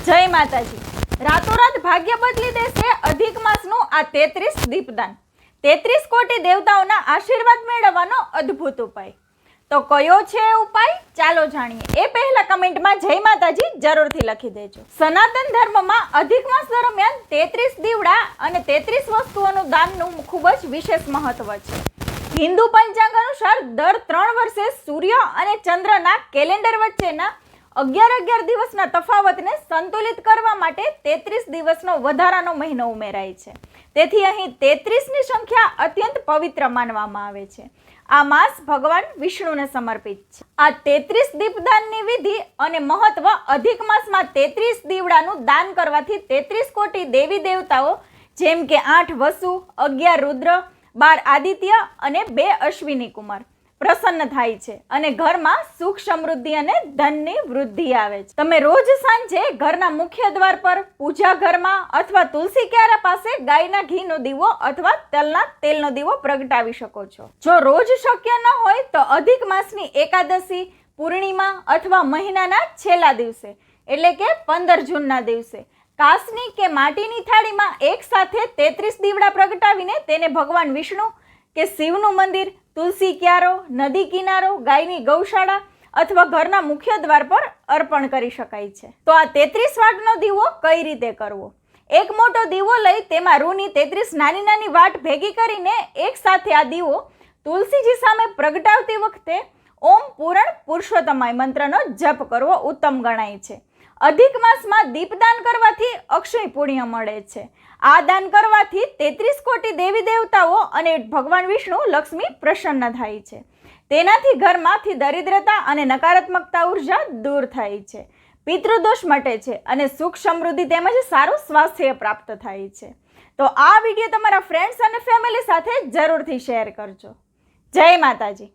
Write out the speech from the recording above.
જય માતાજી। રાતોરાત ભાગ્ય બદલી દેશે અધિક માસનું આ 33 દીપદાન। 33 કોટી દેવતાઓના આશીર્વાદ મેળવવાનો અદ્ભુત ઉપાય। તો કયો છે એ ઉપાય, ચાલો જાણીએ। એ પહેલા કમેન્ટમાં જય માતાજી જરૂરથી લખી દેજો। સનાતન ધર્મમાં અધિક માસ દરમિયાન 33 દીવડા અને 33 વસ્તુઓનું દાનનું ખૂબ જ વિશેષ મહત્વ છે। હિન્દુ પંચાંગ અનુસાર દર 3 વર્ષે સૂર્ય અને ચંદ્રના કેલેન્ડર વચ્ચેના 11 દિવસના તફાવતને સંતુલિત કરવા માટે 33 દિવસનો વધારાનો મહિનો ઉમેરાય છે। તેથી અહીં 33ની સંખ્યા અત્યંત પવિત્ર માનવામાં આવે છે। આ માસ ભગવાન વિષ્ણુને સમર્પિત છે। આ 33 દીપદાનની વિધિ અને મહત્વ અધિક માસમાં 33 દીવડાનું દાન કરવાથી 33 કોટી દેવી દેવતાઓ જેમ કે 8 વસુ, 11 રુદ્ર, 12 આદિત્ય અને 2 અશ્વિની કુમાર પ્રસન્ન થાય છે અને ઘરમાં સુખ સમૃદ્ધિ અને ધનની વૃદ્ધિ આવે છે। તમે રોજ સાંજે ઘરના મુખ્ય દ્વાર પર, પૂજા ઘરમાં અથવા તુલસી ક્યારા પાસે ગાયના ઘીનો દીવો અથવા તલના તેલનો દીવો પ્રગટાવી શકો છો। જો રોજ શક્ય ન હોય તો અધિક માસની એકાદશી, પૂર્ણિમા અથવા મહિનાના છેલ્લા દિવસે એટલે કે 15 જૂનના દિવસે કાચની કે માટીની થાળીમાં એક સાથે 33 દીવડા પ્રગટાવીને તેને ભગવાન વિષ્ણુ કે શિવનું મંદિર, તુલસી ક્યારો, નદી કિનારો, ગાયની ગૌશાળા અથવા ઘરના મુખ્ય દ્વાર પર અર્પણ કરી શકાય છે। તો આ 33 વાટનો દીવો કઈ રીતે કરવો? એક મોટો દીવો લઈ તેમાં રૂની 33 નાની નાની વાટ ભેગી કરીને એક સાથે આ દીવો તુલસીજી સામે પ્રગટાવતી વખતે ઓમ પૂરણ પુરુષોત્તમાય મંત્રનો જપ કરવો ઉત્તમ ગણાય છે। અધિક માસમાં દીપદાન કરવાથી અક્ષય પુણ્ય મળે છે। આ દાન કરવાથી 33 કોટી દેવી દેવતાઓ અને ભગવાન વિષ્ણુ લક્ષ્મી પ્રસન્ન થાય છે। તેનાથી ઘરમાંથી દરિદ્રતા અને નકારાત્મકતા ઉર્જા દૂર થાય છે, પિતૃદોષ મટે છે અને સુખ સમૃદ્ધિ તેમજ સારું સ્વાસ્થ્ય પ્રાપ્ત થાય છે। તો આ વિડીયો તમારા ફ્રેન્ડ્સ અને ફેમિલી સાથે જરૂરથી શેર કરજો। જય માતાજી।